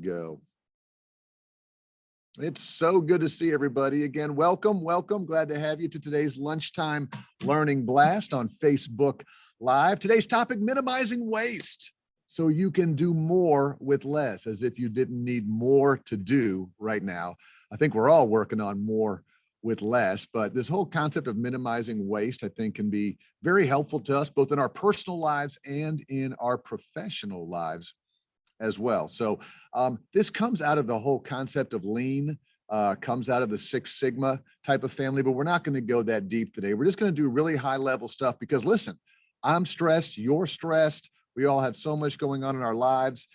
go. It's so good to see everybody again. Welcome. Glad to have you to today's Lunchtime Learning Blast on Facebook Live. Today's topic, minimizing waste so you can do more with less, as if you didn't need more to do right now. I think we're all working on more with less, but this whole concept of minimizing waste, I think, can be very helpful to us, both in our personal lives and in our professional lives as well. So this comes out of the whole concept of lean, comes out of the Six Sigma type of family, but we're not going to go that deep today. We're just going to do really high level stuff because listen, I'm stressed, you're stressed. We all have so much going on in our lives.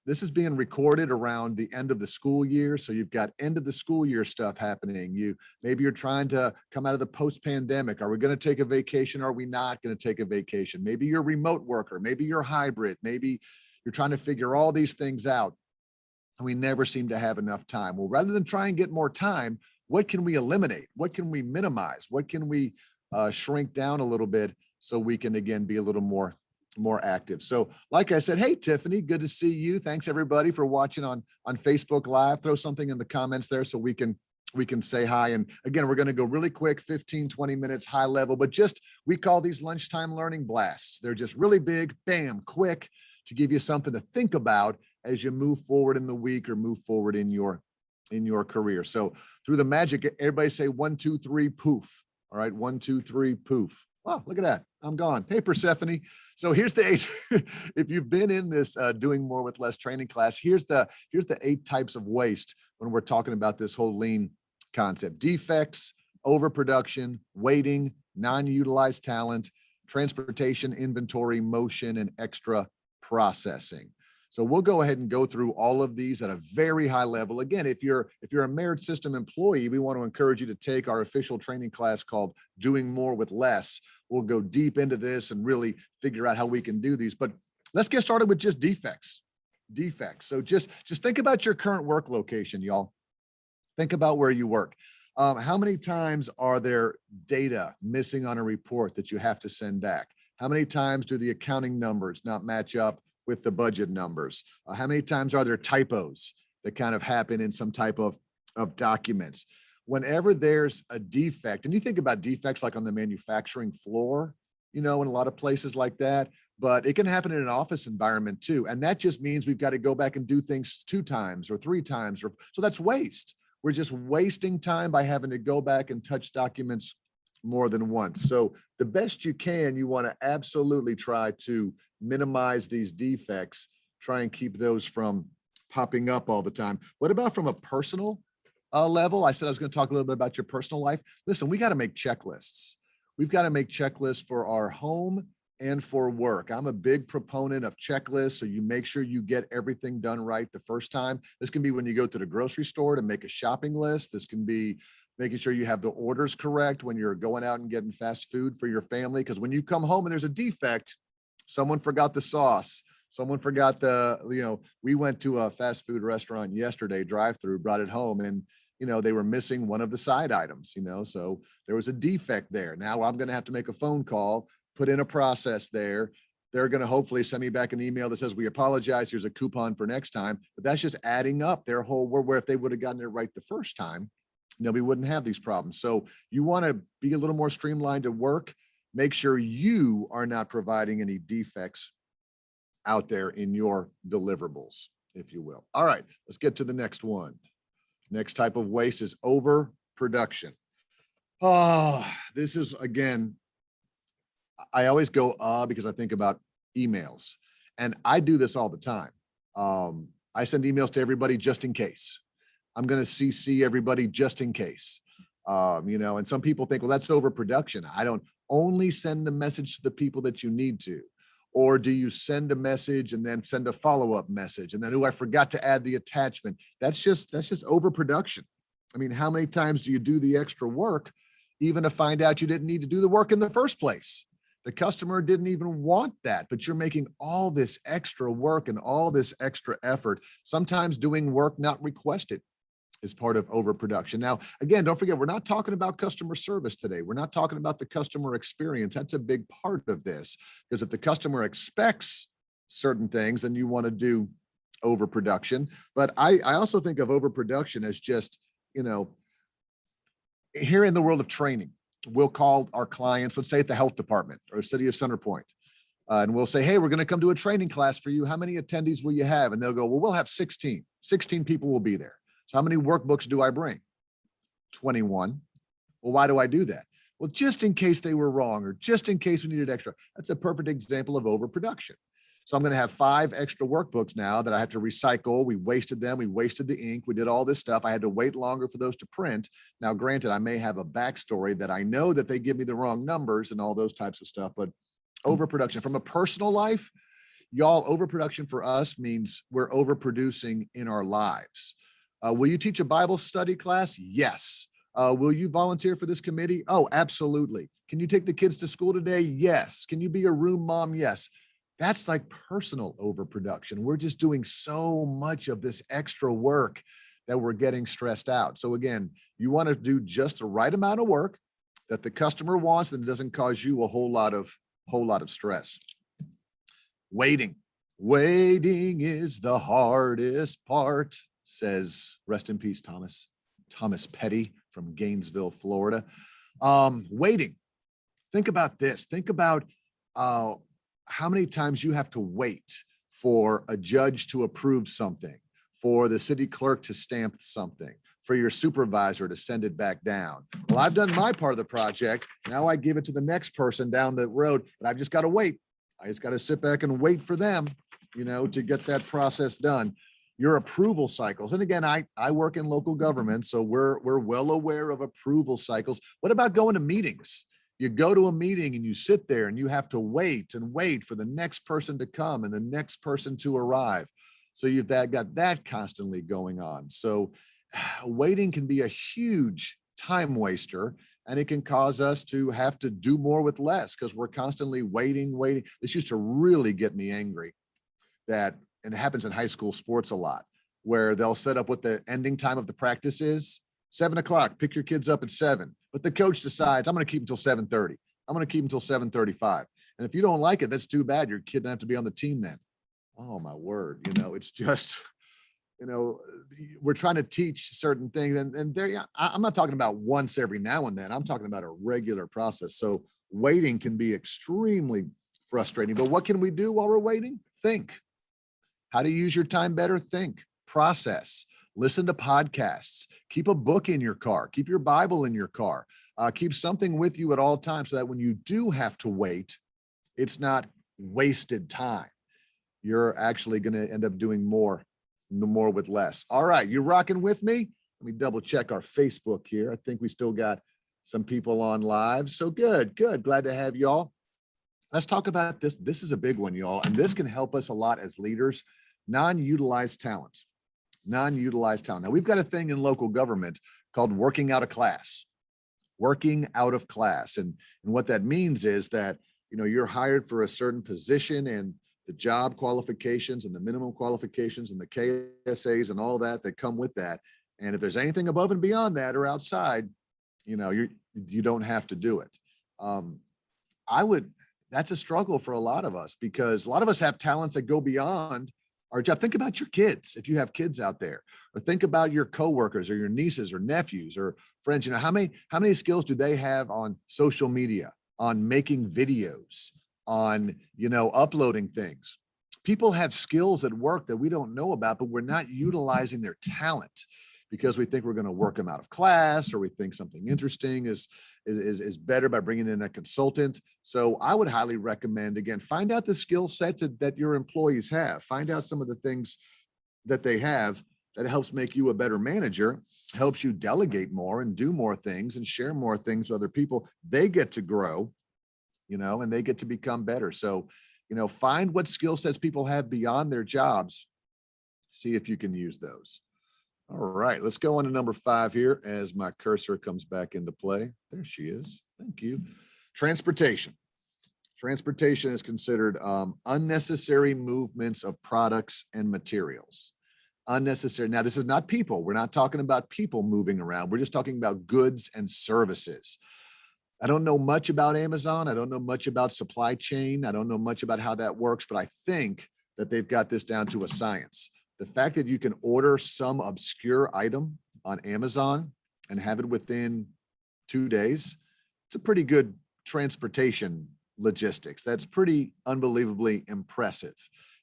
This is being recorded around the end of the school year. So you've got end of the school year stuff happening. Maybe you're trying to come out of the post-pandemic. Are we going to take a vacation? Are we not going to take a vacation? Maybe you're a remote worker. Maybe you're hybrid. Maybe you're trying to figure all these things out, and we never seem to have enough time. Well, rather than try and get more time, what can we eliminate? What can we minimize? What can we shrink down a little bit so we can, again, be a little more active? So like I said, hey, Tiffany, good to see you. Thanks everybody for watching on Facebook Live. Throw something in the comments there so we can say hi. And again, we're going to go really quick, 15, 20 minutes, high level, but we call these lunchtime learning blasts. They're just really big, bam, quick, to give you something to think about as you move forward in the week or move forward in your career. So through the magic, everybody say 1, 2, 3, poof. All right, 1, 2, 3, poof. Wow, look at that. I'm gone. Hey, Persephone. So here's the 8. If you've been in this doing more with less training class, here's the 8 types of waste when we're talking about this whole lean concept: defects, overproduction, waiting, non-utilized talent, transportation, inventory, motion, and extra processing. So we'll go ahead and go through all of these at a very high level. Again, if you're a Merit System employee, we want to encourage you to take our official training class called Doing More with Less. We'll go deep into this and really figure out how we can do these. But let's get started with just defects. So just think about your current work location, y'all. Think about where you work. How many times are there data missing on a report that you have to send back? How many times do the accounting numbers not match up with the budget numbers? How many times are there typos that kind of happen in some type of documents? Whenever there's a defect, and you think about defects like on the manufacturing floor, in a lot of places like that, but it can happen in an office environment too. And that just means we've got to go back and do things 2 times or 3 times. So that's waste. We're just wasting time by having to go back and touch documents more than once. So the best you can, you want to absolutely try to minimize these defects, try and keep those from popping up all the time. What about from a personal level? I said I was going to talk a little bit about your personal life. Listen, we got to make checklists. We've got to make checklists for our home and for work. I'm a big proponent of checklists, so you make sure you get everything done right the first time. This can be when you go to the grocery store to make a shopping list. This can be making sure you have the orders correct when you're going out and getting fast food for your family. Because when you come home and there's a defect, someone forgot the sauce, someone forgot we went to a fast food restaurant yesterday, drive-through, brought it home, and they were missing one of the side items, so there was a defect there. Now I'm going to have to make a phone call, put in a process there. They're going to hopefully send me back an email that says, we apologize, here's a coupon for next time. But that's just adding up their whole, where if they would have gotten it right the first time, we wouldn't have these problems. So you want to be a little more streamlined at work. Make sure you are not providing any defects out there in your deliverables, if you will. All right, let's get to the next one. Next type of waste is overproduction. Oh, this is, again, I always go because I think about emails, and I do this all the time. I send emails to everybody just in case. I'm going to CC everybody just in case. And some people think, well, that's overproduction. I don't only send the message to the people that you need to. Or do you send a message and then send a follow-up message? And then, I forgot to add the attachment. That's just overproduction. I mean, how many times do you do the extra work even to find out you didn't need to do the work in the first place? The customer didn't even want that, but you're making all this extra work and all this extra effort, sometimes doing work not requested, is part of overproduction. Now, again, don't forget, we're not talking about customer service today. We're not talking about the customer experience. That's a big part of this, because if the customer expects certain things, then you want to do overproduction. But I also think of overproduction as just, here in the world of training, we'll call our clients, let's say at the health department or city of Center Point, and we'll say, hey, we're going to come to a training class for you. How many attendees will you have? And they'll go, well, we'll have 16. 16 people will be there. So how many workbooks do I bring? 21. Well, why do I do that? Well, just in case they were wrong, or just in case we needed extra. That's a perfect example of overproduction. So I'm going to have 5 extra workbooks now that I have to recycle. We wasted them. We wasted the ink. We did all this stuff. I had to wait longer for those to print. Now, granted, I may have a backstory that I know that they give me the wrong numbers and all those types of stuff, but overproduction from a personal life, y'all, overproduction for us means we're overproducing in our lives. Will you teach a Bible study class? Yes. Will you volunteer for this committee? Oh, absolutely. Can you take the kids to school today? Yes. Can you be a room mom? Yes. That's like personal overproduction. We're just doing so much of this extra work that we're getting stressed out. So again, you want to do just the right amount of work that the customer wants and it doesn't cause you a whole lot of stress. Waiting is the hardest part, says, rest in peace, Thomas Petty from Gainesville, Florida. Waiting. Think about this. Think about how many times you have to wait for a judge to approve something, for the city clerk to stamp something, for your supervisor to send it back down. Well, I've done my part of the project. Now I give it to the next person down the road, but I've just got to wait. I just got to sit back and wait for them, to get that process done. Your approval cycles. And again, I work in local government, so we're well aware of approval cycles. What about going to meetings? You go to a meeting and you sit there and you have to wait and wait for the next person to come and the next person to arrive. So you've got that constantly going on. So waiting can be a huge time waster, and it can cause us to have to do more with less because we're constantly waiting. This used to really get me angry, and it happens in high school sports a lot, where they'll set up what the ending time of the practice is. 7 o'clock, pick your kids up at 7. But the coach decides, I'm going to keep until 7:30. I'm going to keep until 7:35. And if you don't like it, that's too bad. Your kid doesn't have to be on the team then. Oh, my word. It's just, we're trying to teach certain things. And there, I'm not talking about once every now and then. I'm talking about a regular process. So waiting can be extremely frustrating. But what can we do while we're waiting? Think. How to use your time better? Think. Process. Listen to podcasts. Keep a book in your car. Keep your Bible in your car. Keep something with you at all times so that when you do have to wait, it's not wasted time. You're actually going to end up doing more with less. All right, you rocking with me? Let me double check our Facebook here. I think we still got some people on live. So good. Glad to have y'all. Let's talk about this. This is a big one, y'all, and this can help us a lot as leaders. Non-utilized talent. Non-utilized talent. Now, we've got a thing in local government called working out of class. Working out of class. And what that means is that, you're hired for a certain position, and the job qualifications and the minimum qualifications and the KSAs and all that come with that. And if there's anything above and beyond that or outside, you don't have to do it. That's a struggle for a lot of us, because a lot of us have talents that go beyond our job. Think about your kids, if you have kids out there, or think about your coworkers or your nieces or nephews or friends. How many skills do they have on social media, on making videos, on, uploading things? People have skills at work that we don't know about, but we're not utilizing their talent because we think we're going to work them out of class, or we think something interesting is better by bringing in a consultant. So I would highly recommend, again, find out the skill sets that your employees have. Find out some of the things that they have that helps make you a better manager, helps you delegate more and do more things and share more things with other people. They get to grow, and they get to become better. So, find what skill sets people have beyond their jobs. See if you can use those. All right, let's go on to number 5 here as my cursor comes back into play. There she is. Thank you. Transportation. Transportation is considered unnecessary movements of products and materials. Unnecessary. Now, this is not people. We're not talking about people moving around. We're just talking about goods and services. I don't know much about Amazon. I don't know much about supply chain. I don't know much about how that works, but I think that they've got this down to a science, The fact that you can order some obscure item on Amazon and have it within 2 days, it's a pretty good transportation logistics. That's pretty unbelievably impressive.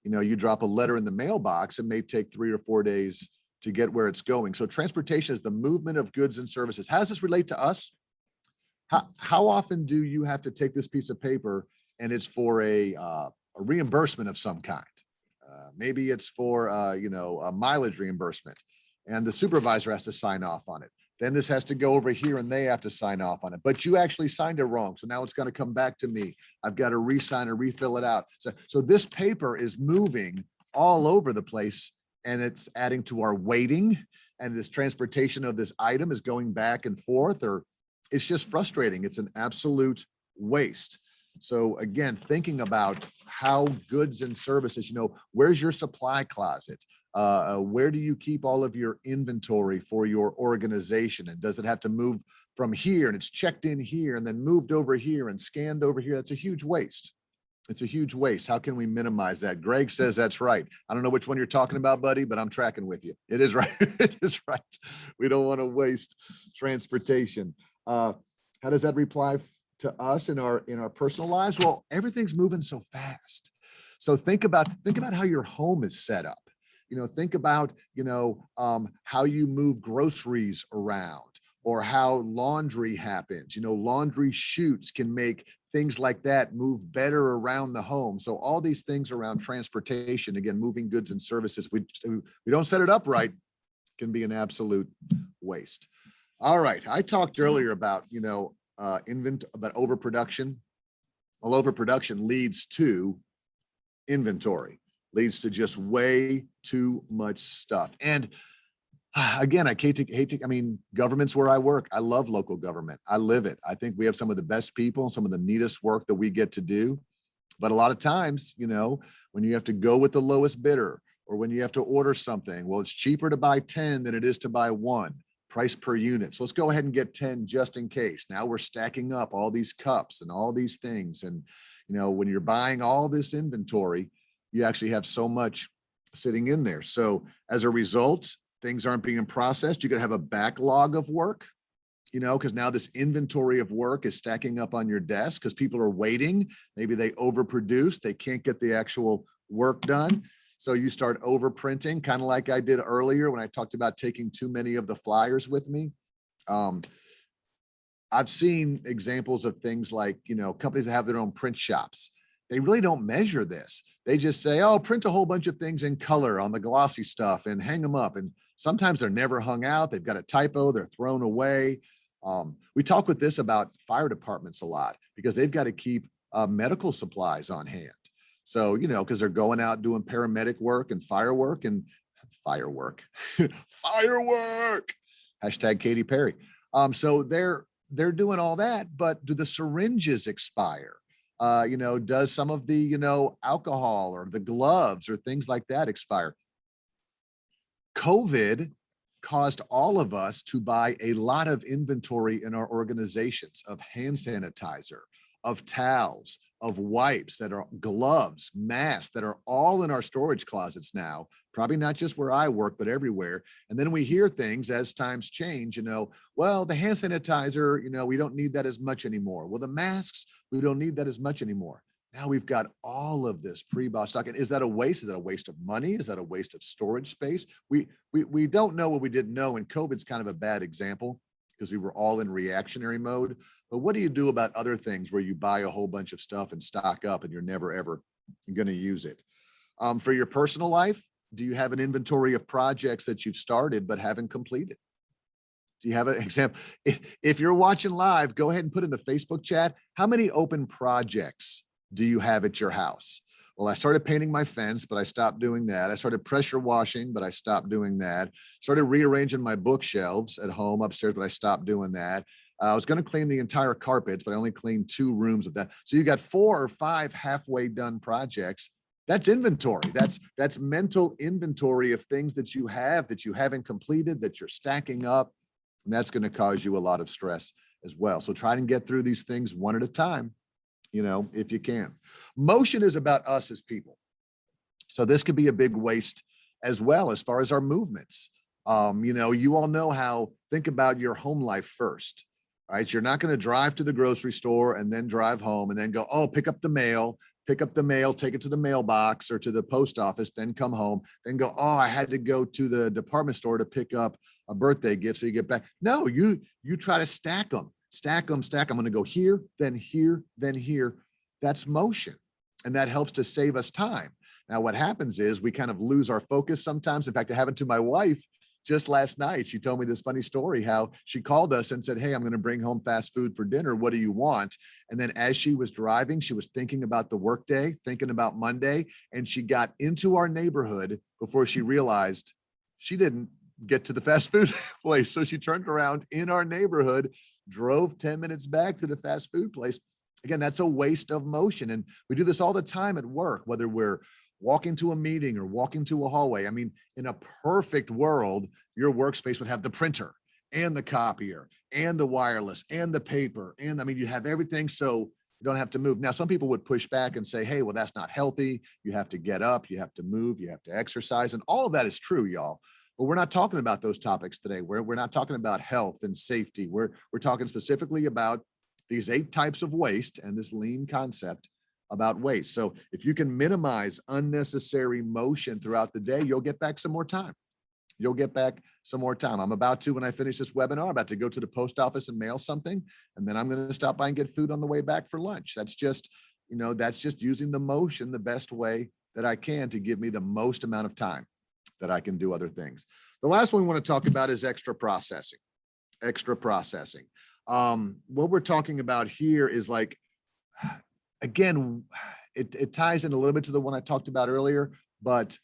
You know, you drop a letter in the mailbox, it may take 3 or 4 days to get where it's going. So transportation is the movement of goods and services. How does this relate to us? How often do you have to take this piece of paper and it's for a reimbursement of some kind? Maybe it's for, you know, a mileage reimbursement, and the supervisor has to sign off on it. Then this has to go over here and they have to sign off on it, but you actually signed it wrong. So now it's going to come back to me. I've got to re-sign or refill it out. So this paper is moving all over the place, and it's adding to our waiting, and this transportation of this item is going back and forth, or it's just frustrating. It's an absolute waste. So again, thinking about how goods and services, you know, where's your supply closet? Where do you keep all of your inventory for your organization? And does it have to move from here and it's checked in here and then moved over here and scanned over here? That's a huge waste. It's a huge waste. How can we minimize that? Greg says that's right. I don't know which one you're talking about, buddy, but I'm tracking with you. It is right. It is right. We don't want to waste transportation. How does that reply to us in our personal lives? Well, everything's moving so fast. So think about how your home is set up. You know, think about, you know, how you move groceries around, or how laundry happens. You know, laundry chutes can make things like that move better around the home. So all these things around transportation, again, moving goods and services, we don't set it up right, can be an absolute waste. All right. I talked earlier about, you know, about overproduction. Well, overproduction leads to inventory, leads to just way too much stuff. And again, I mean, government's where I work. I love local government. I live it. I think we have some of the best people, some of the neatest work that we get to do. But a lot of times, you know, when you have to go with the lowest bidder, or when you have to order something, well, it's cheaper to buy 10 than it is to buy one. Price per unit. So let's go ahead and get 10 just in case. Now we're stacking up all these cups and all these things. And, you know, when you're buying all this inventory, you actually have so much sitting in there. So as a result, things aren't being processed. You're going to have a backlog of work, you know, because now this inventory of work is stacking up on your desk because people are waiting. Maybe they overproduce. They can't get the actual work done. So you start overprinting, kind of like I did earlier when I talked about taking too many of the flyers with me. I've seen examples of things like, you know, companies that have their own print shops. They really don't measure this. They just say, oh, print a whole bunch of things in color on the glossy stuff and hang them up. And sometimes they're never hung out. They've got a typo, they're thrown away. We talk with this about fire departments a lot because they've got to keep medical supplies on hand. So, you know, because they're going out doing paramedic work and firework. Firework. Hashtag Katy Perry. So they're doing all that, but do the syringes expire? You know, does some of the, you know, alcohol or the gloves or things like that expire? COVID caused all of us to buy a lot of inventory in our organizations of hand sanitizer, of towels, of wipes, that are gloves, masks, that are all in our storage closets now, probably not just where I work, but everywhere. And then we hear things as times change, you know, well, the hand sanitizer, you know, we don't need that as much anymore. Well, the masks, we don't need that as much anymore. Now we've got all of this pre-bought stock. And is that a waste? Is that a waste of money? Is that a waste of storage space? We don't know what we didn't know. And COVID's kind of a bad example because we were all in reactionary mode. But what do you do about other things where you buy a whole bunch of stuff and stock up and you're never, ever going to use it? For your personal life, do you have an inventory of projects that you've started but haven't completed? Do you have an example? If you're watching live, go ahead and put in the Facebook chat, how many open projects do you have at your house? Well, I started painting my fence, but I stopped doing that. I started pressure washing, but I stopped doing that. Started rearranging my bookshelves at home upstairs, but I stopped doing that. I was going to clean the entire carpets, but I only cleaned 2 rooms of that. So you got 4 or 5 halfway done projects. That's inventory. That's mental inventory of things that you haven't completed, that you're stacking up. And that's going to cause you a lot of stress as well. So try and get through these things one at a time, you know, if you can. Motion is about us as people. So this could be a big waste as well as far as our movements. You all know how, think about your home life first, right? You're not going to drive to the grocery store and then drive home and then go, oh, pick up the mail, take it to the mailbox or to the post office, then come home, then go, oh, I had to go to the department store to pick up a birthday gift so you get back. No, you try to stack them. I'm going to go here, then here, then here. That's motion. And that helps to save us time. Now, what happens is we kind of lose our focus sometimes. In fact, it happened to my wife just last night. She told me this funny story, how she called us and said, hey, I'm going to bring home fast food for dinner. What do you want? And then as she was driving, she was thinking about the workday, thinking about Monday, and she got into our neighborhood before she realized she didn't get to the fast food place. So she turned around in our neighborhood, drove 10 minutes back to the fast food place. Again, that's a waste of motion. And we do this all the time at work, whether we're walking to a meeting or walking to a hallway. I mean, in a perfect world, your workspace would have the printer and the copier and the wireless and the paper. And I mean, you have everything so you don't have to move. Now, some people would push back and say, hey, well, that's not healthy. You have to get up, you have to move, you have to exercise. And all of that is true, y'all. But we're not talking about those topics today. We're not talking about health and safety. We're talking specifically about these 8 types of waste and this lean concept about waste. So if you can minimize unnecessary motion throughout the day, you'll get back some more time. I'm about to, when I finish this webinar, I'm about to go to the post office and mail something, and then I'm going to stop by and get food on the way back for lunch. That's just using the motion the best way that I can to give me the most amount of time that I can do other things. The last one we want to talk about is extra processing. What we're talking about here is like, again, it ties in a little bit to the one I talked about earlier, but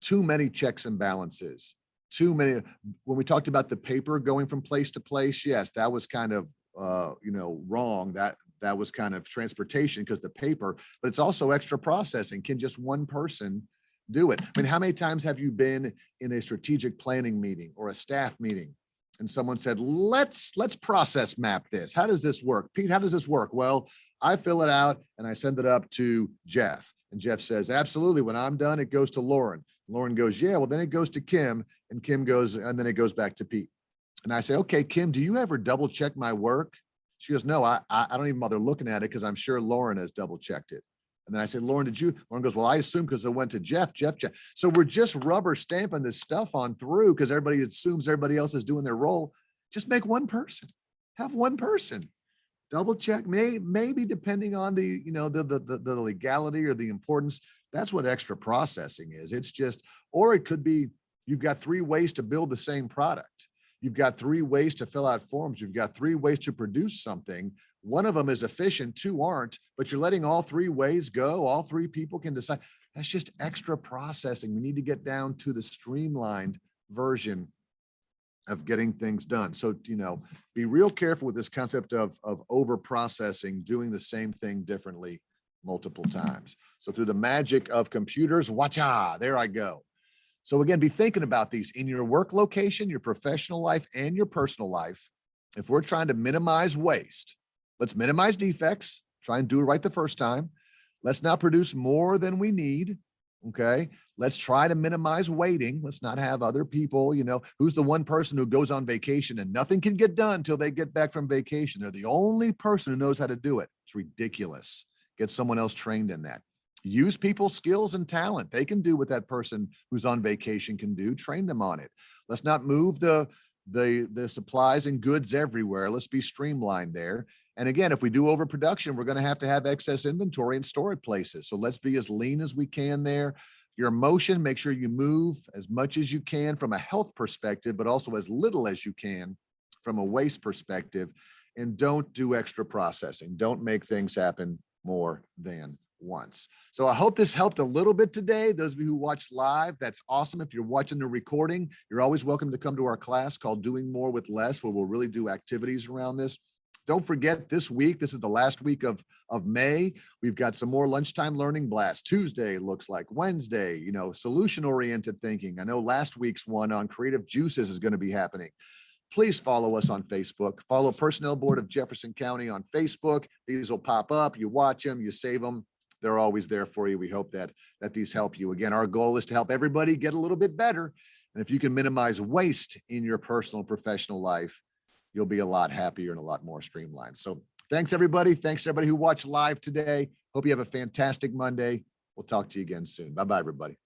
too many checks and balances, when we talked about the paper going from place to place, yes, that was kind of, wrong. That was kind of transportation because the paper, but it's also extra processing. Can just one person do it? I mean, how many times have you been in a strategic planning meeting or a staff meeting and someone said, let's process map this. How does this work? Pete, how does this work? Well, I fill it out and I send it up to Jeff. And Jeff says, absolutely. When I'm done, it goes to Lauren. Lauren goes, yeah, well, then it goes to Kim, and Kim goes, and then it goes back to Pete. And I say, okay, Kim, do you ever double check my work? She goes, no, I don't even bother looking at it because I'm sure Lauren has double checked it. And then I said, Lauren, did you? Lauren goes, well, I assume because it went to Jeff. So we're just rubber stamping this stuff on through because everybody assumes everybody else is doing their role. Just make one person, have one person double check, maybe depending on the legality or the importance. That's what extra processing is. It's just, or it could be, you've got 3 ways to build the same product. You've got 3 ways to fill out forms. You've got 3 ways to produce something. One of them is efficient, 2 aren't, but you're letting all 3 ways go. All 3 people can decide. That's just extra processing. We need to get down to the streamlined version of getting things done. So, be real careful with this concept of over processing, doing the same thing differently multiple times. So through the magic of computers, there I go. So again, be thinking about these in your work location, your professional life, and your personal life. If we're trying to minimize waste, let's minimize defects, try and do it right the first time. Let's not produce more than we need. Okay. Let's try to minimize waiting. Let's not have other people, who's the one person who goes on vacation and nothing can get done until they get back from vacation. They're the only person who knows how to do it. It's ridiculous. Get someone else trained in that. Use people's skills and talent. They can do what that person who's on vacation can do. Train them on it. Let's not move the supplies and goods everywhere. Let's be streamlined there. And again, if we do overproduction, we're going to have excess inventory and store it places. So let's be as lean as we can there. Your motion, make sure you move as much as you can from a health perspective, but also as little as you can from a waste perspective. And don't do extra processing. Don't make things happen more than once. So I hope this helped a little bit today. Those of you who watch live, that's awesome. If you're watching the recording, you're always welcome to come to our class called Doing More with Less, where we'll really do activities around this. Don't forget, this week, this is the last week of May. We've got some more lunchtime learning blast. Tuesday looks like Wednesday, solution-oriented thinking. I know last week's one on creative juices is going to be happening. Please follow us on Facebook. Follow Personnel Board of Jefferson County on Facebook. These will pop up. You watch them, you save them. they're always there for you. We hope that these help you. Again, our goal is to help everybody get a little bit better. And if you can minimize waste in your personal and professional life, you'll be a lot happier and a lot more streamlined. So thanks, everybody. Thanks to everybody who watched live today. Hope you have a fantastic Monday. We'll talk to you again soon. Bye-bye, everybody.